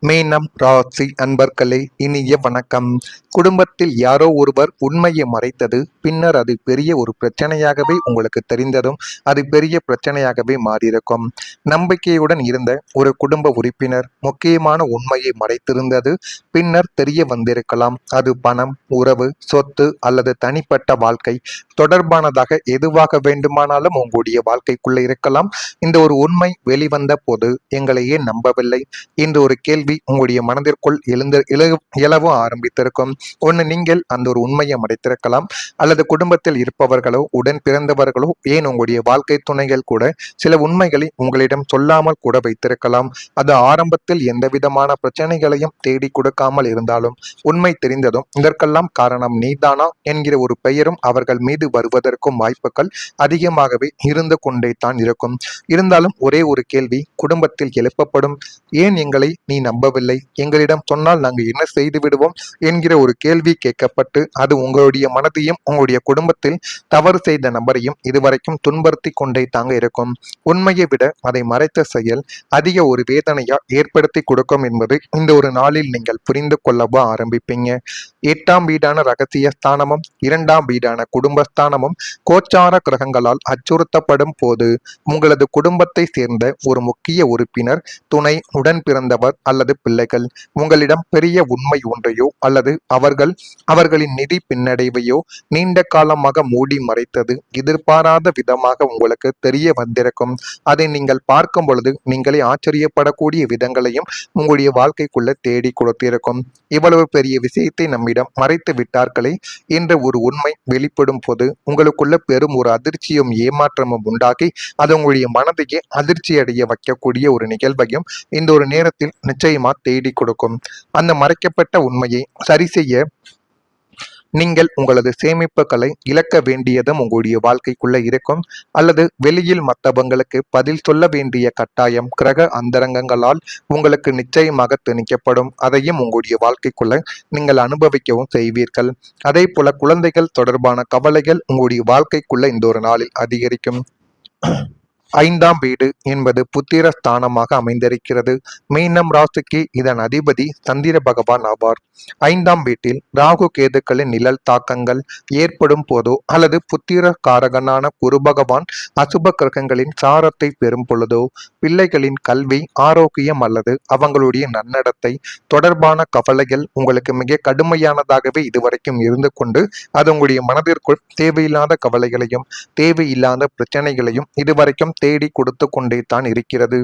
மீனம் ராசி அன்பர்களே, இனிய வணக்கம். குடும்பத்தில் யாரோ ஒருவர் உண்மையை மறைத்தது பின்னர் அது பெரிய ஒரு பிரச்சனையாகவே உங்களுக்கு தெரிந்ததும் அது பெரிய பிரச்சனையாகவே மாறியிருக்கும். நம்பிக்கையுடன் இருந்த ஒரு குடும்ப உறுப்பினர் முக்கியமான உண்மையை மறைத்திருந்தது பின்னர் தெரிய வந்திருக்கலாம். அது பணம், உறவு, சொத்து அல்லது தனிப்பட்ட வாழ்க்கை தொடர்பானதாக எதுவாக வேண்டுமானாலும் உங்களுடைய வாழ்க்கைக்குள்ள இருக்கலாம். இந்த ஒரு உண்மை வெளிவந்த போது எங்களை ஏன் நம்பவில்லை என்ற ஒரு கேள்வி உங்களுடைய மனதிற்குள் எழவும் ஆரம்பித்திருக்கும். ஒன்று, நீங்கள் அந்த ஒரு உண்மையை மறைத்திருக்கலாம், அல்லது குடும்பத்தில் இருப்பவர்களோ உடன் பிறந்தவர்களோ ஏன் உங்களுடைய வாழ்க்கை துணைகள் கூட சில உண்மைகளை உங்களிடம் சொல்லாமல் கூட வைத்திருக்கலாம். அது ஆரம்பத்தில் எந்த விதமான பிரச்சனைகளையும் தேடி கொடுக்காமல் இருந்தாலும் உண்மை தெரிந்ததும் இதற்கெல்லாம் காரணம் நீதானா என்கிற ஒரு பெயரும் அவர்கள் மீது வருவதற்கும் வாய்ப்புகள் அதிகமாகவே இருந்து கொண்டே தான் இருக்கும். இருந்தாலும் ஒரே ஒரு கேள்வி குடும்பத்தில் எழுப்பப்படும். ஏன் எங்களை நீ நம்பவில்லை, எங்களிடம் சொன்னால் நாங்கள் என்ன செய்து விடுவோம் என்கிற ஒரு கேள்வி கேட்கப்பட்டு அது உங்களுடைய மனதையும் உங்களுடைய குடும்பத்தில் தவறு செய்த நபரையும் இதுவரைக்கும் துன்புறுத்தி கொண்டே தாங்க இருக்கும். உண்மையை விட அதை மறைத்த செயல் அதிக ஒரு வேதனையா ஏற்படுத்தி கொடுக்கும் என்பது இந்த ஒரு நாளில் நீங்கள் புரிந்து கொள்ளவோ ஆரம்பிப்பீங்க. 8ஆம் வீடான ரகசிய ஸ்தானமும் 2ஆம் வீடான குடும்பஸ்தானமும் கோச்சார கிரகங்களால் அச்சுறுத்தப்படும் போது உங்களது குடும்பத்தை சேர்ந்த ஒரு முக்கிய உறுப்பினர், துணை, உடன் பிறந்தவர் அல்லது பிள்ளைகள் உங்களிடம் பெரிய உண்மை ஒன்றையோ அல்லது அவர்களின் நிதி பின்னடைவையோ நீண்ட காலமாக மூடி மறைத்தது எதிர்பாராத விதமாக உங்களுக்கு தெரிய வந்திருக்கும். அதை நீங்கள் பார்க்கும் பொழுது நீங்களே ஆச்சரியப்படக்கூடிய விதங்களையும் உங்களுடைய வாழ்க்கைக்குள்ள தேடி கொடுத்திருக்கும். இவ்வளவு பெரிய விஷயத்தை நம்மிடம் மறைத்து விட்டார்களே என்ற ஒரு உண்மை வெளிப்படும் போது உங்களுக்குள்ள பெரும் ஒரு அதிர்ச்சியும் ஏமாற்றமும் உண்டாகி அது உங்களுடைய மனதையே அதிர்ச்சி அடைய வைக்கக்கூடிய ஒரு நிகழ்வையும் இந்த ஒரு நேரத்தில் நிச்சயமா தேடி கொடுக்கும். அந்த மறைக்கப்பட்ட உண்மையை சரி செய்ய நீங்கள் உங்களது சேமிப்புகளை இழக்க வேண்டியதும் உங்களுடைய வாழ்க்கைக்குள்ள இருக்கும், அல்லது வெளியில் மற்றவங்களுக்கு பதில் சொல்ல வேண்டிய கட்டாயம் கிரக அந்தரங்கங்களால் உங்களுக்கு நிச்சயமாக திணிக்கப்படும். அதையும் உங்களுடைய வாழ்க்கைக்குள்ள நீங்கள் அனுபவிக்கவும் செய்வீர்கள். அதே போல குழந்தைகள் தொடர்பான கவலைகள் உங்களுடைய வாழ்க்கைக்குள்ள இந்த ஒரு நாளில் அதிகரிக்கும். 5ஆம் வீடு என்பது புத்திர ஸ்தானமாக அமைந்திருக்கிறது. மீனம் ராசிக்கு இதன் அதிபதி சந்திர பகவான் ஆவார். 5ஆம் வீட்டில் ராகு கேதுக்களின் நிழல் தாக்கங்கள் ஏற்படும் போதோ அல்லது புத்திர காரகனான குரு பகவான் அசுப கிரகங்களின் சாரத்தை பெறும் பொழுதோ பிள்ளைகளின் கல்வி, ஆரோக்கியம் அல்லது அவங்களுடைய நன்னடத்தை தொடர்பான கவலைகள் உங்களுக்கு மிக கடுமையானதாகவே இதுவரைக்கும் இருந்து கொண்டு அது உங்களுடைய மனதிற்குள் தேவையில்லாத கவலைகளையும் தேவையில்லாத பிரச்சனைகளையும் இதுவரைக்கும் தேடி கொடுத்து கொண்டே தான் இருக்கிறது.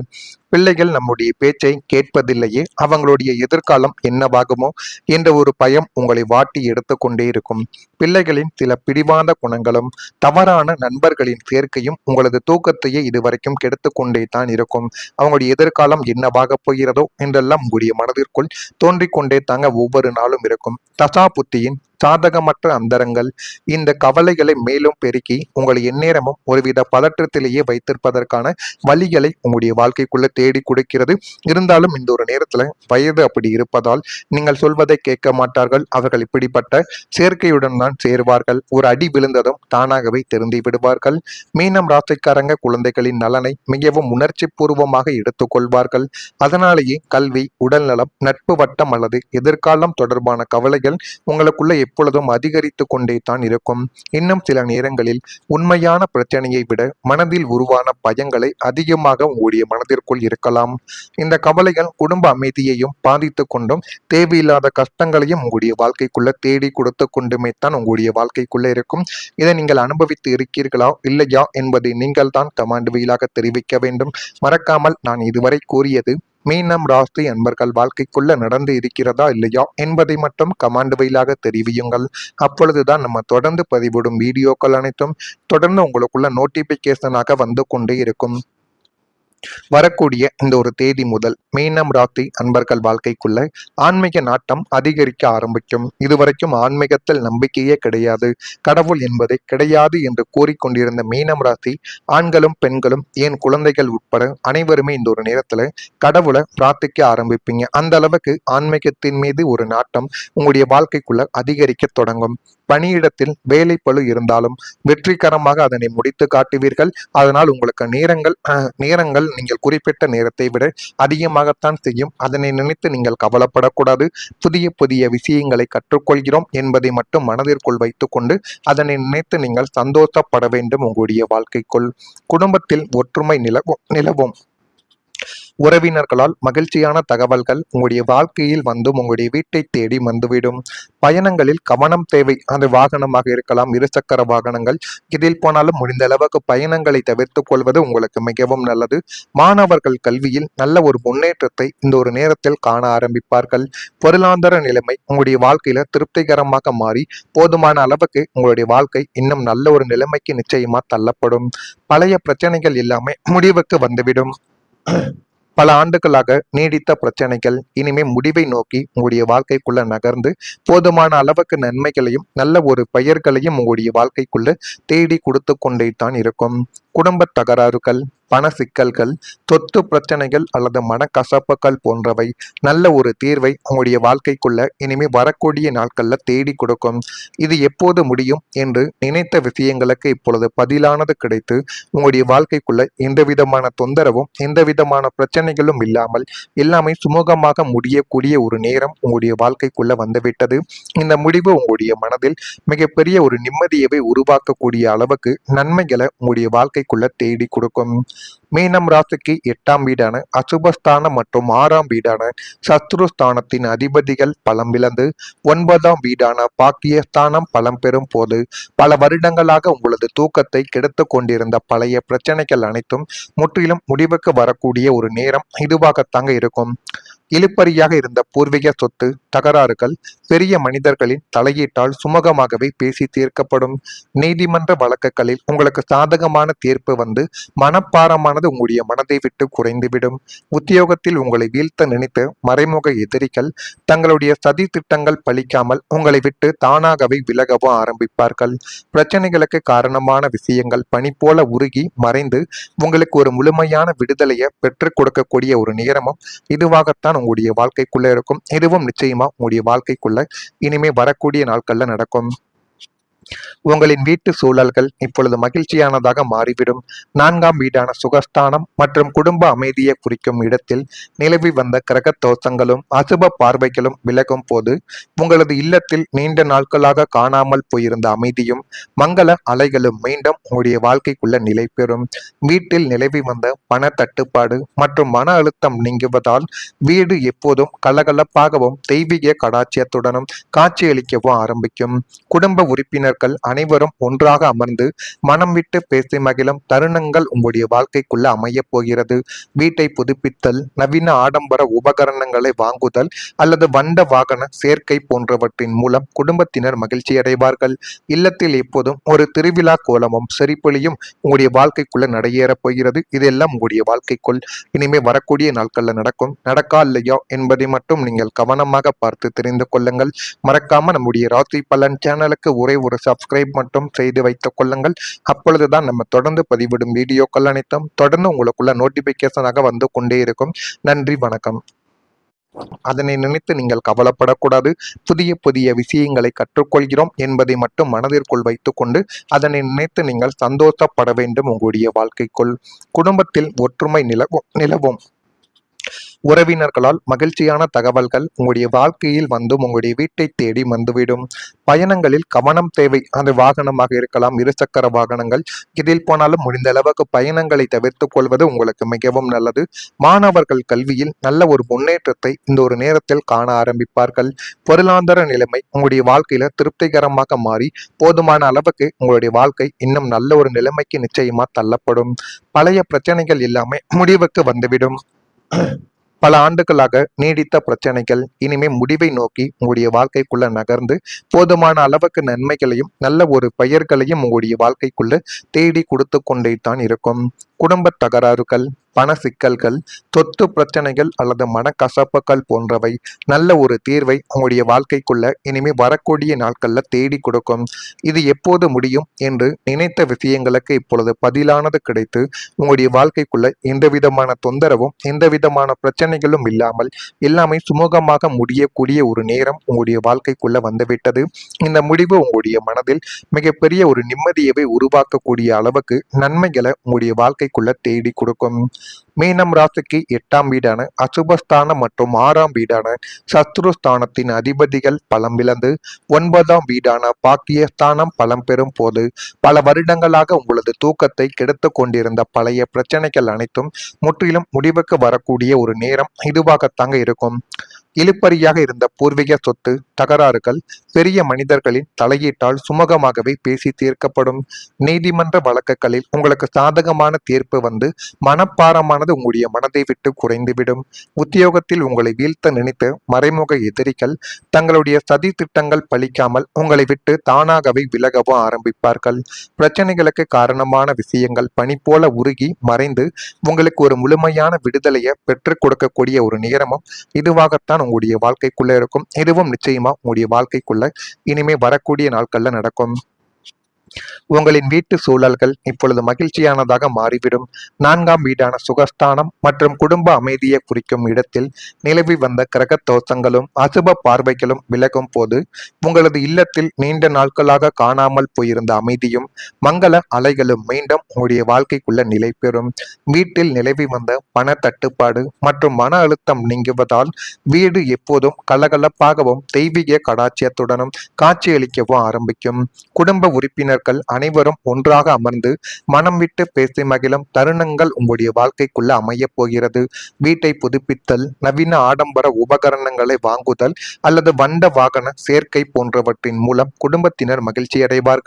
பிள்ளைகள் நம்முடைய பேச்சை கேட்பதில்லையே, அவங்களுடைய எதிர்காலம் என்னவாகுமோ என்ற ஒரு பயம் உங்களை வாட்டி எடுத்து கொண்டே இருக்கும். பிள்ளைகளின் சில பிடிவாத குணங்களும் தவறான நண்பர்களின் சேர்க்கையும் உங்களது தூக்கத்தையே இதுவரைக்கும் கெடுத்து கொண்டே தான் இருக்கும். அவங்களுடைய எதிர்காலம் என்னவாக போகிறதோ என்றெல்லாம் உங்களுடைய மனதிற்குள் தோன்றிக் கொண்டே தாங்க ஒவ்வொரு நாளும் இருக்கும். தசா புத்தியின் சாதகமற்ற அந்தரங்கள் இந்த கவலைகளை மேலும் பெருக்கி உங்களை எந்நேரமும் ஒருவித பதற்றத்திலேயே வைத்திருப்பதற்கான வழிகளை உங்களுடைய வாழ்க்கைக்குள்ள தேடி கொடுக்கிறது. இருந்தாலும் இந்த ஒரு நேரத்துல வயது அப்படி இருப்பதால் நீங்கள் சொல்வதை கேட்க மாட்டார்கள். அவர்கள் இப்படிப்பட்ட சேர்க்கையுடன் தான் சேர்வார்கள். ஒரு அடி விழுந்ததும் தானாகவே திருந்தி விடுவார்கள். மீனம் ராசிக்காரங்க குழந்தைகளின் நலனை மிகவும் உணர்ச்சி பூர்வமாக எடுத்துக்கொள்வார்கள். அதனாலேயே கல்வி, உடல்நலம், நட்பு வட்டம் அல்லது எதிர்காலம் தொடர்பான கவலைகள் உங்களுக்குள்ள எப்பொழுதும் அதிகரித்து கொண்டே தான் இருக்கும். இன்னும் சில நேரங்களில் உண்மையான பிரச்சனையை விட மனதில் உருவான பயங்களை அதிகமாக உங்களுடைய மனதிற்குள் இருக்கலாம். இந்த கவலைகள் குடும்ப அமைதியையும் பாதித்து கொண்டும் தேவையில்லாத கஷ்டங்களையும் உங்களுடைய வாழ்க்கைக்குள்ள தேடி கொடுத்து கொண்டுமே தான் உங்களுடைய வாழ்க்கைக்குள்ள இருக்கும். இதை நீங்கள் அனுபவித்து இருக்கிறீர்களா இல்லையா என்பதை நீங்கள் தான் கமெண்ட் வாயிலாக தெரிவிக்க வேண்டும். மறக்காமல் நான் இதுவரை கூறியது மீனம் ராசி அன்பர்கள் வாழ்க்கைக்குள்ள நடந்து இருக்கிறதா இல்லையா என்பதை மட்டும் கமெண்ட் வாயிலாக தெரிவியுங்கள். அப்பொழுதுதான் நம்ம தொடர்ந்து பதிவிடும் வீடியோக்கள் அனைத்தும் தொடர்ந்து உங்களுக்குள்ள நோட்டிபிகேஷனாக வந்து கொண்டே இருக்கும். வரக்கூடிய இந்த ஒரு தேதி முதல் மீனம் ராசி அன்பர்கள் வாழ்க்கைக்குள்ள ஆன்மீக நாட்டம் அதிகரிக்க ஆரம்பிக்கும். இதுவரைக்கும் ஆன்மீகத்தில் நம்பிக்கையே கிடையாது, கடவுள் என்பதே கிடையாது என்று கூறிக்கொண்டிருந்த மீனம் ராசி ஆண்களும் பெண்களும் ஏன் குழந்தைகள் உட்பட அனைவருமே இந்த ஒரு நேரத்துல கடவுளை பிரார்த்திக்க ஆரம்பிப்பீங்க. அந்த அளவுக்கு ஆன்மீகத்தின் மீது ஒரு நாட்டம் உங்களுடைய வாழ்க்கைக்குள்ள அதிகரிக்க தொடங்கும். பணியிடத்தில் வேலை பளு இருந்தாலும் வெற்றிகரமாக அதனை முடித்து காட்டுவீர்கள். அதனால் உங்களுக்கு நேரங்கள் நீங்கள் குறிப்பிட்ட நேரத்தை விட அதிகமாகத்தான் செய்யும். அதனை நினைத்து நீங்கள் கவலைப்படக்கூடாது. புதிய புதிய விஷயங்களை கற்றுக்கொள்கிறோம் என்பதை மட்டும் மனதிற்குள் வைத்துக்கொண்டு அதனை நினைத்து நீங்கள் சந்தோஷப்பட வேண்டும். உங்களுடைய வாழ்க்கைக்குள் குடும்பத்தில் ஒற்றுமை நிலவும். உறவினர்களால் மகிழ்ச்சியான தகவல்கள் உங்களுடைய வாழ்க்கையில் வந்தும் உங்களுடைய வீட்டை தேடி வந்துவிடும். பயணங்களில் கவனம் தேவை. அது வாகனமாக இருக்கலாம், இருசக்கர வாகனங்கள், இதில் போனாலும் முடிந்த அளவுக்கு பயணங்களை தவிர்த்துக் கொள்வது உங்களுக்கு மிகவும் நல்லது. மாணவர்கள் கல்வியில் நல்ல ஒரு முன்னேற்றத்தை இந்த ஒரு நேரத்தில் காண ஆரம்பிப்பார்கள். பொருளாதார நிலைமை உங்களுடைய வாழ்க்கையில திருப்திகரமாக மாறி போதுமான அளவுக்கு உங்களுடைய வாழ்க்கை இன்னும் நல்ல ஒரு நிலைமைக்கு நிச்சயமா தள்ளப்படும். பழைய பிரச்சனைகள் எல்லாமே முடிவுக்கு வந்துவிடும். பல ஆண்டுகளாக நீடித்த பிரச்சனைகள் இனிமே முடிவை நோக்கி உங்களுடைய வாழ்க்கைக்குள்ள நகர்ந்து போதுமான அளவுக்கு நன்மைகளையும் நல்ல ஒரு பெயர்களையும் உங்களுடைய வாழ்க்கைக்குள்ள தேடி கொடுத்து கொண்டே தான் இருக்கும். குடும்ப தகராறுகள், பண சிக்கல்கள், சொத்து பிரச்சனைகள் அல்லது மனக்கசப்புகள் போன்றவை நல்ல ஒரு தீர்வை உங்களுடைய வாழ்க்கைக்குள்ள இனிமே வரக்கூடிய நாட்கள்ல தேடி கொடுக்கும். இது எப்போது முடியும் என்று நினைத்த விஷயங்களுக்கு இப்பொழுது பதிலானது கிடைத்து உங்களுடைய வாழ்க்கைக்குள்ள எந்த விதமான தொந்தரவும் எந்த விதமான பிரச்சனைகளும் இல்லாமல் எல்லாமே சுமூகமாக முடியக்கூடிய ஒரு நேரம் உங்களுடைய வாழ்க்கைக்குள்ள வந்துவிட்டது. இந்த முடிவு உங்களுடைய மனதில் மிகப்பெரிய ஒரு நிம்மதியவை உருவாக்கக்கூடிய அளவுக்கு நன்மைகளை உங்களுடைய வாழ்க்கைக்குள்ள தேடி கொடுக்கும். மீனம் ராசிக்கு 8ஆம் வீடான அசுபஸ்தானம் மற்றும் 6ஆம் வீடான சத்ருஸ்தானத்தின் அதிபதிகள் பலம் இழந்து 9ஆம் வீடான பாக்கியஸ்தானம் பலம் பெறும் போது பல வருடங்களாக உங்களது தூக்கத்தை கெடுத்து கொண்டிருந்த பழைய பிரச்சனைகள் அனைத்தும் முற்றிலும் முடிவுக்கு வரக்கூடிய ஒரு நேரம் இதுவாகத்தாங்க இருக்கும். இழுப்பறியாக இருந்த பூர்வீக சொத்து தகராறுகள் பெரிய மனிதர்களின் தலையீட்டால் சுமூகமாகவே பேசி தீர்க்கப்படும். நீதிமன்ற வழக்குகளில் உங்களுக்கு சாதகமான தீர்ப்பு வந்து மனப்பாரமானது உங்களுடைய மனதை விட்டு குறைந்துவிடும். உத்தியோகத்தில் உங்களை வீழ்த்த நினைத்த மறைமுக எதிரிகள் தங்களுடைய சதி திட்டங்கள் பலிக்காமல் உங்களை விட்டு தானாகவே விலகவும் ஆரம்பிப்பார்கள். பிரச்சனைகளுக்கு காரணமான விஷயங்கள் பனி போல உருகி மறைந்து உங்களுக்கு ஒரு முழுமையான விடுதலையை பெற்றுக் கொடுக்கக்கூடிய ஒரு நேரமும் இதுவாகத்தான் உங்களுடைய வாழ்க்கைக்குள்ள இருக்கும். இதுவும் நிச்சயமா உங்களுடைய வாழ்க்கைக்குள்ள இனிமே வரக்கூடிய நாட்கள்ல நடக்கும். உங்களின் வீட்டு சூழல்கள் இப்பொழுது மகிழ்ச்சியானதாக மாறிவிடும். 4ஆம் வீடான சுகஸ்தானம் மற்றும் குடும்ப அமைதியை குறிக்கும் இடத்தில் நிலவி வந்த கிரக தோஷங்களும் அசுப பார்வைகளும் விலகும் போது உங்களது இல்லத்தில் நீண்ட நாட்களாக காணாமல் போயிருந்த அமைதியும் மங்கள அலைகளும் மீண்டும் உங்களுடைய வாழ்க்கைக்குள்ள நிலை பெறும். வீட்டில் நிலவி வந்த பண தட்டுப்பாடு மற்றும் மன அழுத்தம் நீங்குவதால் வீடு எப்போதும் கலகலப்பாகவும் தெய்வீக கடாட்சியத்துடனும் காட்சியளிக்கவும் ஆரம்பிக்கும். குடும்ப உறுப்பினர்கள் அனைவரும் ஒன்றாக அமர்ந்து மனம் விட்டு பேசி மகிழும் தருணங்கள் உங்களுடைய வாழ்க்கைக்குள்ள அமைய போகிறது. வீட்டை புதுப்பித்தல், நவீன ஆடம்பர உபகரணங்களை வாங்குதல் அல்லது வண்ட வாகன சேர்க்கை போன்றவற்றின் மூலம் குடும்பத்தினர் மகிழ்ச்சி அடைவார்கள். இல்லத்தில் எப்போதும் ஒரு திருவிழா கோலமும் செறிப்பொலியும் உங்களுடைய வாழ்க்கைக்குள்ள நடையேறப் போகிறது. இதெல்லாம் உங்களுடைய வாழ்க்கைக்குள் இனிமே வரக்கூடிய நாட்கள்ல நடக்கும். நடக்கா இல்லையா என்பதை மட்டும் நீங்கள் கவனமாக பார்த்து தெரிந்து கொள்ளுங்கள். மறக்காம நம்முடைய ராசி பலன் சேனலுக்கு ஒரே ஒரு சப்ஸ்கிரைப் மட்டும் செய்து வைத்துக் கொள்ளுங்கள். அப்பொழுதுதான் நம்ம தொடர்ந்து பதிவிடும் வீடியோக்கள் அனைத்தும் தொடர்ந்து உங்களுக்குள்ள நோட்டிபிகேஷனாக வந்து கொண்டே இருக்கும். நன்றி, வணக்கம். அதனை நினைத்து நீங்கள் கவலைப்படக்கூடாது. புதிய புதிய விஷயங்களை கற்றுக்கொள்கிறோம் என்பதை மட்டும் மனதிற்குள் வைத்துக்கொண்டு அதனை நினைத்து நீங்கள் சந்தோஷப்பட வேண்டும். உங்களுடைய வாழ்க்கைக்குள் குடும்பத்தில் ஒற்றுமை நிலவும். உறவினர்களால் மகிழ்ச்சியான தகவல்கள் உங்களுடைய வாழ்க்கையில் வந்தும் உங்களுடைய வீட்டை தேடி வந்துவிடும். பயணங்களில் கவனம் தேவை. அது வாகனமாக இருக்கலாம், இருசக்கர வாகனங்கள், இதில் போனாலும் முடிந்த அளவுக்கு பயணங்களை தவிர்த்துக் கொள்வது உங்களுக்கு மிகவும் நல்லது. மாணவர்கள் கல்வியில் நல்ல ஒரு முன்னேற்றத்தை இந்த ஒரு நேரத்தில் காண ஆரம்பிப்பார்கள். பொருளாதார நிலைமை உங்களுடைய வாழ்க்கையில திருப்திகரமாக மாறி போதுமான அளவுக்கு உங்களுடைய வாழ்க்கை இன்னும் நல்ல ஒரு நிலைமைக்கு நிச்சயமா தள்ளப்படும். பழைய பிரச்சனைகள் எல்லாமே முடிவுக்கு வந்துவிடும். பல ஆண்டுகளாக நீடித்த பிரச்சனைகள் இனிமே முடிவை நோக்கி உங்களுடைய வாழ்க்கைக்குள்ள நகர்ந்து போதுமான அளவுக்கு நன்மைகளையும் நல்ல ஒரு பெயர்களையும் உங்களுடைய வாழ்க்கைக்குள்ள தேடி கொடுத்து கொண்டே தான் இருக்கும். குடும்ப தகராறுகள், பண சிக்கல்கள், சொத்து பிரச்சனைகள் அல்லது மனக்கசப்புகள் போன்றவை நல்ல ஒரு தீர்வை உங்களுடைய வாழ்க்கைக்குள்ள இனிமே வரக்கூடிய நாட்கள்ல தேடி கொடுக்கும். இது எப்போது முடியும் என்று நினைத்த விஷயங்களுக்கு இப்பொழுது பதிலானது கிடைத்து உங்களுடைய வாழ்க்கைக்குள்ள எந்த விதமான தொந்தரவும் எந்த விதமான பிரச்சனைகளும் இல்லாமல் எல்லாமே சுமூகமாக முடியக்கூடிய ஒரு நேரம் உங்களுடைய வாழ்க்கைக்குள்ள வந்துவிட்டது. இந்த முடிவு உங்களுடைய மனதில் மிகப்பெரிய ஒரு நிம்மதியவை உருவாக்கக்கூடிய அளவுக்கு நன்மைகளை உங்களுடைய வாழ்க்கைக்குள்ள தேடி கொடுக்கும். மீனம் ராசிக்கு 8ஆம் வீடான அசுபஸ்தானம் மற்றும் 6ஆம் வீடான சத்ருஸ்தானத்தின் அதிபதிகள் பலம் இழந்து 9ஆம் வீடான பாக்கியஸ்தானம் பலம் பெறும் போது பல வருடங்களாக உங்களது தூக்கத்தை கெடுத்து கொண்டிருந்த பழைய பிரச்சனைகள் அனைத்தும் முற்றிலும் முடிவுக்கு வரக்கூடிய ஒரு நேரம் இதுவாகத்தாங்க இருக்கும். இழுபறியாக இருந்த பூர்வீக சொத்து தகராறுகள் பெரிய மனிதர்களின் தலையீட்டால் சுமூகமாகவே பேசி தீர்க்கப்படும். நீதிமன்ற வழக்குகளில் உங்களுக்கு சாதகமான தீர்ப்பு வந்து மனப்பாரமானது உங்களுடைய மனதை விட்டு குறைந்துவிடும். உத்தியோகத்தில் உங்களை வீழ்த்த நினைத்த மறைமுக எதிரிகள் தங்களுடைய சதி திட்டங்கள் பலிக்காமல் உங்களை விட்டு தானாகவே விலகவும் ஆரம்பிப்பார்கள். பிரச்சனைகளுக்கு காரணமான விஷயங்கள் பனி போல உருகி மறைந்து உங்களுக்கு ஒரு முழுமையான விடுதலையை பெற்றுக் கொடுக்கக்கூடிய ஒரு நேரமும் இதுவாகத்தான் உங்களுடைய வாழ்க்கைக்குள்ள இருக்கும். இதுவும் நிச்சயமா உங்களுடைய வாழ்க்கைக்குள்ள இனிமே வரக்கூடிய நாட்கள்ல நடக்கும். உங்களின் வீட்டு சூழல்கள் இப்பொழுது மகிழ்ச்சியானதாக மாறிவிடும். 4ஆம் வீடான சுகஸ்தானம் மற்றும் குடும்ப அமைதியை குறிக்கும் இடத்தில் நிலவி வந்த கிரக தோஷங்களும் அசுப பார்வைகளும் விலகும் போது உங்களது இல்லத்தில் நீண்ட நாட்களாக காணாமல் போயிருந்த அமைதியும் மங்கள அலைகளும் மீண்டும் உங்களுடைய வாழ்க்கைக்குள்ள நிலை பெறும். வீட்டில் நிலவி வந்த பண தட்டுப்பாடு மற்றும் மன அழுத்தம் நீங்குவதால் வீடு எப்போதும் கலகலப்பாகவும் தெய்வீக கடாட்சியத்துடனும் காட்சியளிக்கவும் ஆரம்பிக்கும். குடும்ப உறுப்பினர்கள் அனைவரும் ஒன்றாக அமர்ந்து மனம் விட்டு பேசி மகிழும் தருணங்கள் உங்களுடைய வாழ்க்கைக்குள்ள அமையப் போகிறது. வீட்டை புதுப்பித்தல், நவீன ஆடம்பர உபகரணங்களை வாங்குதல் அல்லது வண்ட வாகன சேர்க்கை போன்றவற்றின் மூலம் குடும்பத்தினர் மகிழ்ச்சி அடைவார்கள்.